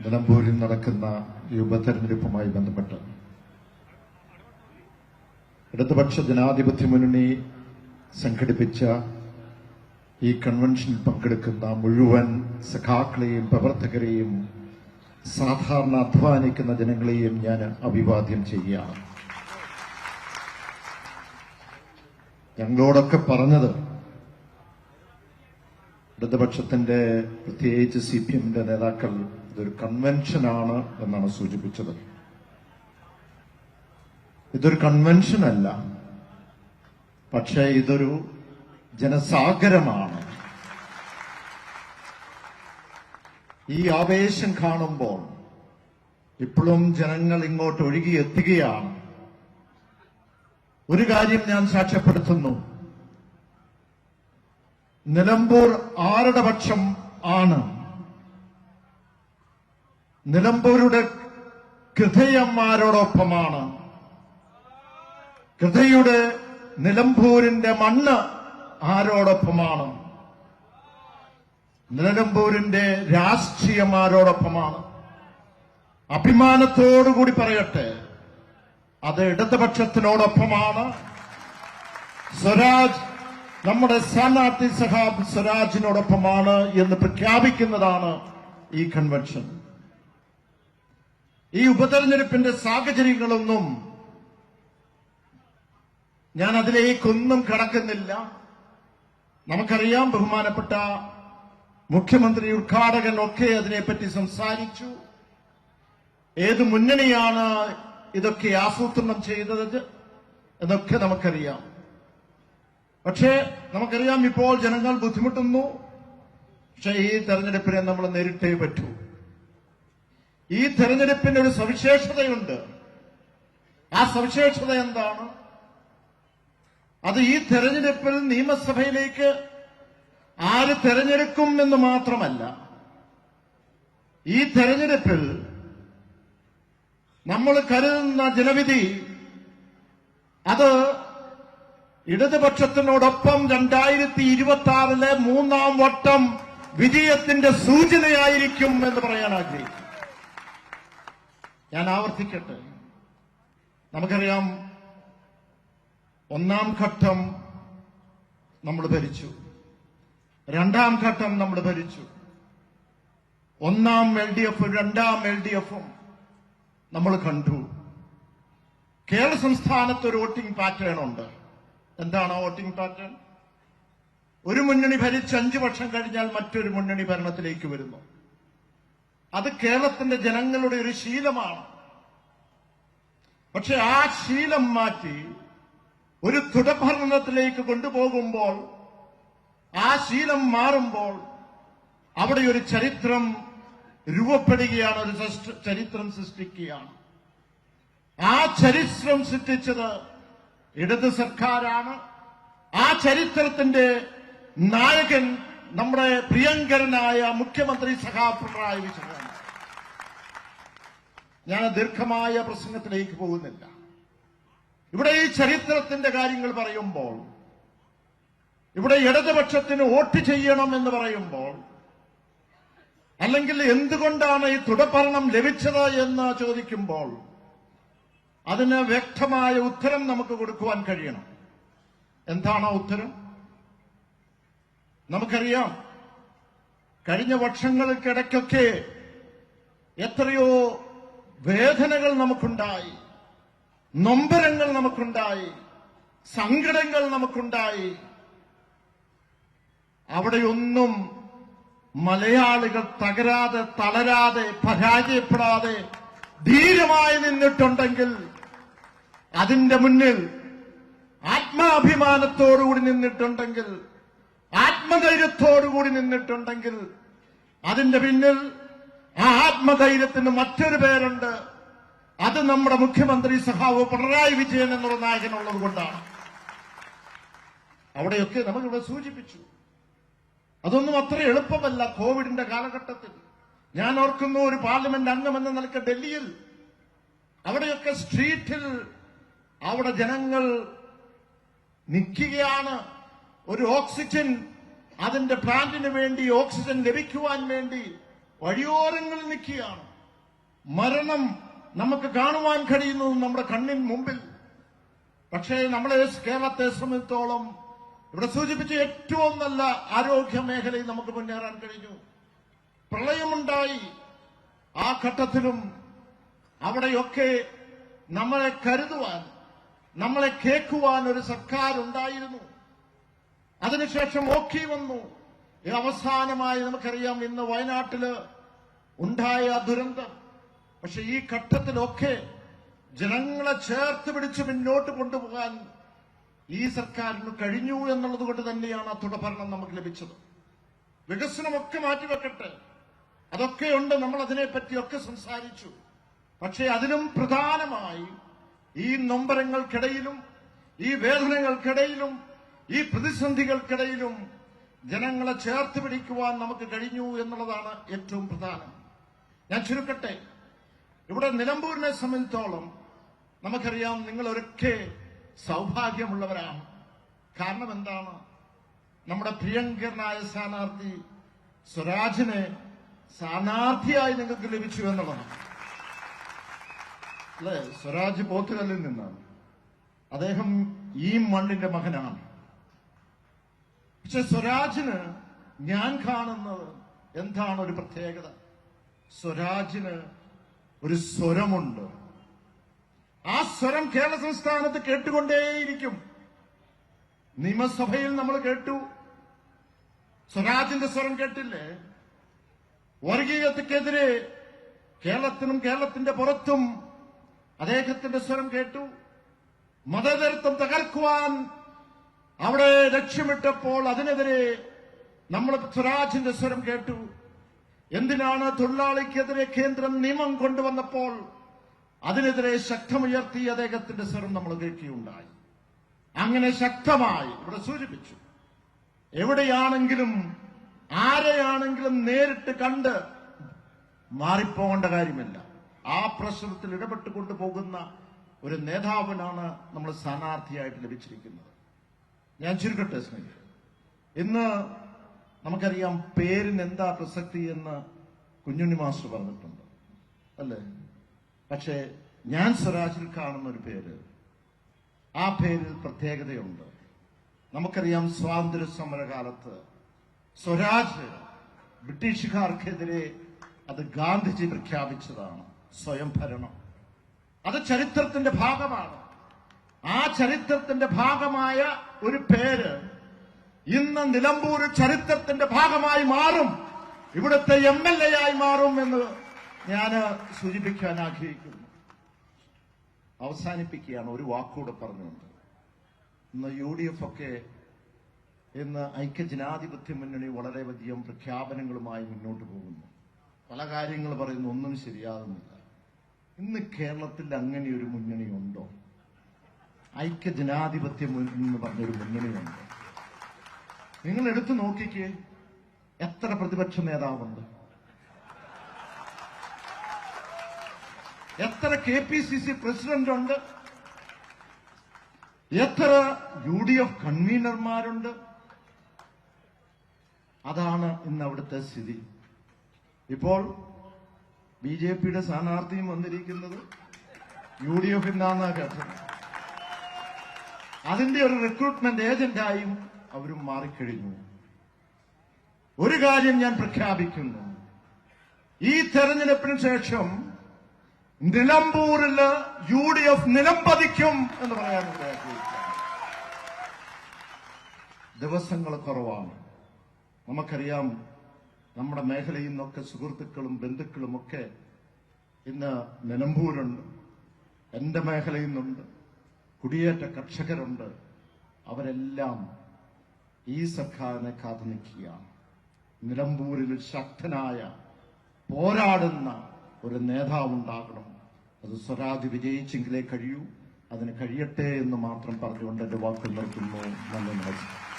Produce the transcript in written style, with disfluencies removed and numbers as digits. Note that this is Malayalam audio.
നിലമ്പൂരിൽ നടക്കുന്ന ഈ ഉപതെരഞ്ഞെടുപ്പുമായി ബന്ധപ്പെട്ട് ഇടതുപക്ഷ ജനാധിപത്യ മുന്നണി സംഘടിപ്പിച്ച ഈ കൺവെൻഷനിൽ പങ്കെടുക്കുന്ന മുഴുവൻ സഖാക്കളെയും പ്രവർത്തകരെയും സാധാരണ അധ്വാനിക്കുന്ന ജനങ്ങളെയും ഞാൻ അഭിവാദ്യം ചെയ്യുകയാണ്. ഞങ്ങളോടൊക്കെ പറഞ്ഞത് ഇടതുപക്ഷത്തിന്റെ പ്രത്യേകിച്ച് CPMന്റെ നേതാക്കൾ ഇതൊരു കൺവെൻഷനാണ് എന്നാണ് സൂചിപ്പിച്ചത്. ഇതൊരു കൺവെൻഷനല്ല, പക്ഷേ ഇതൊരു ജനസാഗരമാണ്. ഈ ആവേശം കാണുമ്പോൾ ഇപ്പോഴും ജനങ്ങൾ ഇങ്ങോട്ട് ഒഴുകിയെത്തുകയാണ്. ഒരു കാര്യം ഞാൻ സാക്ഷ്യപ്പെടുത്തുന്നു, നിലമ്പൂർ ആരുടെ പക്ഷം ആണ്? നിലമ്പൂരുടെ ഹൃദയന്മാരോടൊപ്പമാണ്. ഹൃദയുടെ നിലമ്പൂരിന്റെ മണ്ണ് ആരോടൊപ്പമാണ്? നിലമ്പൂരിന്റെ രാഷ്ട്രീയമാരോടൊപ്പമാണ്. അഭിമാനത്തോടുകൂടി പറയട്ടെ, അത് ഇടതുപക്ഷത്തിനോടൊപ്പമാണ്. സ്വരാജ്, നമ്മുടെ സ്ഥാനാർത്ഥി സഹാബ് സ്വരാജിനോടൊപ്പമാണ് എന്ന് പ്രഖ്യാപിക്കുന്നതാണ് ഈ കൺവെൻഷൻ. ഈ ഉപതെരഞ്ഞെടുപ്പിന്റെ സാഹചര്യങ്ങളൊന്നും ഞാൻ അതിലേക്കൊന്നും കടക്കുന്നില്ല. നമുക്കറിയാം, ബഹുമാനപ്പെട്ട മുഖ്യമന്ത്രി, ഉദ്ഘാടകൻ ഒക്കെ അതിനെപ്പറ്റി സംസാരിച്ചു. ഏത് മുന്നണിയാണ് ഇതൊക്കെ ആസൂത്രണം ചെയ്തത് എന്നൊക്കെ നമുക്കറിയാം. പക്ഷേ നമുക്കറിയാം, ഇപ്പോൾ ജനങ്ങൾ ബുദ്ധിമുട്ടുന്നു. പക്ഷേ ഈ തെരഞ്ഞെടുപ്പിനെ നമ്മൾ നേരിട്ടേ പറ്റൂ. ഈ തെരഞ്ഞെടുപ്പിന് ഒരു സവിശേഷതയുണ്ട്. ആ സവിശേഷത എന്താണ്? അത് ഈ തെരഞ്ഞെടുപ്പിൽ നിയമസഭയിലേക്ക് ആര് തെരഞ്ഞെടുക്കും എന്ന് മാത്രമല്ല, ഈ തെരഞ്ഞെടുപ്പിൽ നമ്മൾ കരുതുന്ന ജനവിധി അത് ഇടതുപക്ഷത്തിനോടൊപ്പം 2026 മൂന്നാം വട്ടം വിജയത്തിന്റെ സൂചനയായിരിക്കും എന്ന് പറയാൻ ആഗ്രഹിക്കും. ഞാൻ ആവർത്തിക്കട്ടെ, നമുക്കറിയാം, ഒന്നാം ഘട്ടം നമ്മൾ ഭരിച്ചു, രണ്ടാം ഘട്ടം നമ്മൾ ഭരിച്ചു. ഒന്നാം LDF, രണ്ടാം LDFും നമ്മൾ കണ്ടു. കേരള സംസ്ഥാനത്ത് ഒരു വോട്ടിംഗ് പാറ്റേൺ ഉണ്ട്. എന്താണ് വോട്ടിംഗ് പാറ്റേൺ? ഒരു മുന്നണി ഭരിച്ച് 5 വർഷം കഴിഞ്ഞാൽ മറ്റൊരു മുന്നണി ഭരണത്തിലേക്ക് വരുന്നു. അത് കേരളത്തിന്റെ ജനങ്ങളുടെ ഒരു ശീലമാണ്. പക്ഷെ ആ ശീലം മാറ്റി ഒരു തുടർഭരണത്തിലേക്ക് കൊണ്ടുപോകുമ്പോൾ, ആ ശീലം മാറുമ്പോൾ അവിടെ ഒരു ചരിത്രം രൂപപ്പെടുകയാണ്, ഒരു ചരിത്രം സൃഷ്ടിക്കുകയാണ്. ആ ചരിത്രം സൃഷ്ടിച്ചത് ഇടത് സർക്കാരാണ്. ആ ചരിത്രത്തിന്റെ നായകൻ നമ്മുടെ പ്രിയങ്കരനായ മുഖ്യമന്ത്രി സഖാവ് പിണറായി വിജയൻ. ഞാൻ ദീർഘമായ പ്രസംഗത്തിലേക്ക് പോകുന്നില്ല. ഇവിടെ ഈ ചരിത്രത്തിന്റെ കാര്യങ്ങൾ പറയുമ്പോൾ, ഇവിടെ ഇടതുപക്ഷത്തിന് വോട്ട് ചെയ്യണം എന്ന് പറയുമ്പോൾ, അല്ലെങ്കിൽ എന്തുകൊണ്ടാണ് ഈ തുടർഭരണം ലഭിച്ചത് എന്ന് ചോദിക്കുമ്പോൾ, അതിന് വ്യക്തമായ ഉത്തരം നമുക്ക് കൊടുക്കുവാൻ കഴിയണം. എന്താണ് ഉത്തരം? നമുക്കറിയാം, കഴിഞ്ഞ വർഷങ്ങൾക്കിടയ്ക്കൊക്കെ എത്രയോ വേദനകൾ നമുക്കുണ്ടായി, നൊമ്പരങ്ങൾ നമുക്കുണ്ടായി, സങ്കടങ്ങൾ നമുക്കുണ്ടായി. അവിടെയൊന്നും മലയാളികൾ തകരാതെ, തളരാതെ, പരാജയപ്പെടാതെ ധീരമായി നിന്നിട്ടുണ്ടെങ്കിൽ, അതിന്റെ മുന്നിൽ ആത്മാഭിമാനത്തോടുകൂടി നിന്നിട്ടുണ്ടെങ്കിൽ, ആത്മധൈര്യത്തോടുകൂടി നിന്നിട്ടുണ്ടെങ്കിൽ, അതിന്റെ പിന്നിൽ ആ ആത്മധൈര്യത്തിന് മറ്റൊരു പേരുണ്ട്. അത് നമ്മുടെ മുഖ്യമന്ത്രി സഖാവ് പിണറായി വിജയൻ എന്നുള്ള നായകനുള്ളത് കൊണ്ടാണ്. അവിടെയൊക്കെ നമ്മളിവിടെ സൂചിപ്പിച്ചു. അതൊന്നും അത്ര എളുപ്പമല്ല കോവിഡിന്റെ കാലഘട്ടത്തിൽ. ഞാൻ ഓർക്കുന്നു, ഒരു പാർലമെന്റ് അംഗമെന്ന നിലയ്ക്ക് ഡൽഹിയിൽ അവിടെയൊക്കെ സ്ട്രീറ്റിൽ അവിടെ ജനങ്ങൾ നിൽക്കുകയാണ്. ഒരു ഓക്സിജൻ, അതിന്റെ പ്ലാന്റിന് വേണ്ടി ഓക്സിജൻ ലഭിക്കുവാൻ വേണ്ടി വഴിയോരങ്ങളിൽ നിൽക്കുകയാണ്. മരണം നമുക്ക് കാണുവാൻ കഴിയുന്നു നമ്മുടെ കണ്ണിന് മുമ്പിൽ. പക്ഷേ നമ്മളെ കേരളത്തെ സംബന്ധിച്ചോളം ഇവിടെ സൂചിപ്പിച്ച ഏറ്റവും നല്ല ആരോഗ്യ മേഖലയിൽ നമുക്ക് മുന്നേറാൻ കഴിഞ്ഞു. പ്രളയമുണ്ടായി, ആ ഘട്ടത്തിലും അവിടെയൊക്കെ നമ്മളെ കരുതുവാൻ, നമ്മളെ കേൾക്കുവാൻ ഒരു സർക്കാർ ഉണ്ടായിരുന്നു. അതിനുശേഷം ഓഖി വന്നു. അവസാനമായി നമുക്കറിയാം ഇന്ന് വയനാട്ടില് ഉണ്ടായ ദുരന്തം. പക്ഷെ ഈ ഘട്ടത്തിലൊക്കെ ജനങ്ങളെ ചേർത്ത് പിടിച്ച് മുന്നോട്ട് കൊണ്ടുപോകാൻ ഈ സർക്കാരിന് കഴിഞ്ഞു എന്നുള്ളത് കൊണ്ട് തന്നെയാണ് ആ തുടർഭരണം നമുക്ക് ലഭിച്ചത്. വികസനമൊക്കെ മാറ്റിവെക്കട്ടെ, അതൊക്കെയുണ്ട്, നമ്മൾ അതിനെപ്പറ്റിയൊക്കെ സംസാരിച്ചു. പക്ഷേ അതിലും പ്രധാനമായി ഈ നൊമ്പരങ്ങൾക്കിടയിലും ഈ വേദനകൾക്കിടയിലും ഈ പ്രതിസന്ധികൾക്കിടയിലും ജനങ്ങളെ ചേർത്ത് പിടിക്കുവാൻ നമുക്ക് കഴിഞ്ഞു എന്നുള്ളതാണ് ഏറ്റവും പ്രധാനം. ഞാൻ ചുരുക്കട്ടെ, ഇവിടെ നിലമ്പൂരിനെ സംബന്ധിച്ചോളം നമുക്കറിയാം, നിങ്ങളൊക്കെ സൗഭാഗ്യമുള്ളവരാണ്. കാരണം എന്താണ്? നമ്മുടെ പ്രിയങ്കരനായ സ്ഥാനാർത്ഥി സ്വരാജിനെ സ്ഥാനാർത്ഥിയായി നിങ്ങൾക്ക് ലഭിച്ചു എന്നുള്ളതാണ്. അല്ലെ, സ്വരാജ് പോത്തുകല്ലിൽ നിന്നാണ്. അദ്ദേഹം ഈ മണ്ണിന്റെ മകനാണ്. പക്ഷെ സ്വരാജിന് ഞാൻ കാണുന്നത് എന്താണ് ഒരു പ്രത്യേകത? സ്വരാജിന് ഒരു സ്വരമുണ്ട്. ആ സ്വരം കേരള സംസ്ഥാനത്ത് കേട്ടുകൊണ്ടേയിരിക്കും. നിയമസഭയിൽ നമ്മൾ കേട്ടു, സ്വരാജിന്റെ സ്വരം കേട്ടില്ലേ? വർഗീയതയ്ക്കെതിരെ കേരളത്തിനും കേരളത്തിന്റെ പുറത്തും അദ്ദേഹത്തിന്റെ സ്വരം കേട്ടു. മതേതരത്വം തകർക്കുവാൻ അവിടെ ലക്ഷ്യമിട്ടപ്പോൾ അതിനെതിരെ നമ്മൾ സ്വരാജിന്റെ സ്വരം കേട്ടു. എന്തിനാണ് തൊഴിലാളിക്കെതിരെ കേന്ദ്രം നിയമം കൊണ്ടുവന്നപ്പോൾ അതിനെതിരെ ശക്തമുയർത്തി അദ്ദേഹത്തിന്റെ സ്വരം നമ്മൾ കേൾക്കുകയുണ്ടായി. അങ്ങനെ ശക്തമായി ഇവിടെ സൂചിപ്പിച്ചു. എവിടെയാണെങ്കിലും ആരെയാണെങ്കിലും നേരിട്ട് കണ്ട് മാറിപ്പോകേണ്ട കാര്യമില്ല. ആ പ്രശ്നത്തിൽ ഇടപെട്ടുകൊണ്ടു പോകുന്ന ഒരു നേതാവിനാണ് നമ്മൾ സ്ഥാനാർത്ഥിയായിട്ട് ലഭിച്ചിരിക്കുന്നത്. ഞാൻ ചുരുക്കട്ടെ സ്നേഹിതരെ, ഇന്ന് നമുക്കറിയാം പേരിന് എന്താ പ്രസക്തി എന്ന് കുഞ്ഞുണ്ണി മാസ്റ്റർ പറഞ്ഞിട്ടുണ്ട്, അല്ലേ? പക്ഷേ ഞാൻ സ്വരാജിൽ കാണുന്ന ഒരു പേര്, ആ പേരിൽ പ്രത്യേകതയുണ്ട്. നമുക്കറിയാം സ്വാതന്ത്ര്യ സമരകാലത്ത് സ്വരാജ് ബ്രിട്ടീഷുകാർക്കെതിരെ അത് ഗാന്ധിജി പ്രഖ്യാപിച്ചതാണ്, സ്വയംഭരണം. അത് ചരിത്രത്തിന്റെ ഭാഗമാണ്. ആ ചരിത്രത്തിന്റെ ഭാഗമായ ഒരു പേര് ഇന്ന് നിലമ്പൂർ ചരിത്രത്തിന്റെ ഭാഗമായി മാറും, ഇവിടുത്തെ MLA ആയി മാറും എന്ന് ഞാൻ സൂചിപ്പിക്കാൻ ആഗ്രഹിക്കുന്നു. അവസാനിപ്പിക്കുകയാണ് ഒരു വാക്കുകൂടെ പറഞ്ഞുകൊണ്ട്. ഇന്ന് UDF ഒക്കെ ഇന്ന് ഐക്യജനാധിപത്യ മുന്നണി വളരെയധികം പ്രഖ്യാപനങ്ങളുമായി മുന്നോട്ട് പോകുന്നു. പല കാര്യങ്ങൾ പറയുന്നു, ഒന്നും ശരിയാകുന്നില്ല. ഇന്ന് കേരളത്തിൽ അങ്ങനെ ഒരു മുന്നണി ഉണ്ടോ? ഐക്യജനാധിപത്യം എന്ന് പറഞ്ഞൊരു മുന്നണിയുണ്ട്. നിങ്ങൾ എടുത്തു നോക്കിക്കേ, എത്ര പ്രതിപക്ഷ നേതാവുണ്ട്, എത്ര KPCC പ്രസിഡന്റ് ഉണ്ട്, എത്ര UDF കൺവീനർമാരുണ്ട്. അതാണ് ഇന്ന് അവിടുത്തെ സ്ഥിതി. ഇപ്പോൾ BJPയുടെ സ്ഥാനാർത്ഥിയും വന്നിരിക്കുന്നത് UDF എന്നാണ് കേട്ടത്. അതിന്റെ ഒരു റിക്രൂട്ട്മെന്റ് ഏജന്റായും അവരും മാറിക്കഴിഞ്ഞു. ഒരു കാര്യം ഞാൻ പ്രഖ്യാപിക്കുന്നു, ഈ തെരഞ്ഞെടുപ്പിന് ശേഷം നിലമ്പൂരില് UDF നിലംപതിക്കും എന്ന് പറയാനുള്ള ദിവസങ്ങൾ കുറവാണ്. നമുക്കറിയാം, നമ്മുടെ മേഖലയിൽ നിന്നൊക്കെ സുഹൃത്തുക്കളും ബന്ധുക്കളും ഒക്കെ ഇന്ന് നിലമ്പൂരുണ്ട്. എന്റെ മേഖലയിൽ നിന്നുണ്ട്, കുടിയേറ്റ കർഷകരുണ്ട്. അവരെല്ലാം ഈ സർക്കാരിനെ കാത്തു നിൽക്കുകയാണ്. നിലമ്പൂരിൽ ശക്തനായ പോരാടുന്ന ഒരു നേതാവുണ്ടാകണം. അത് സ്വരാജ് വിജയിച്ചെങ്കിലേ കഴിയൂ. അതിന് കഴിയട്ടെ എന്ന് മാത്രം പറഞ്ഞുകൊണ്ട് എന്റെ വാക്കുകൾ നിർത്തുന്നു. നന്ദി, നമസ്കാരം.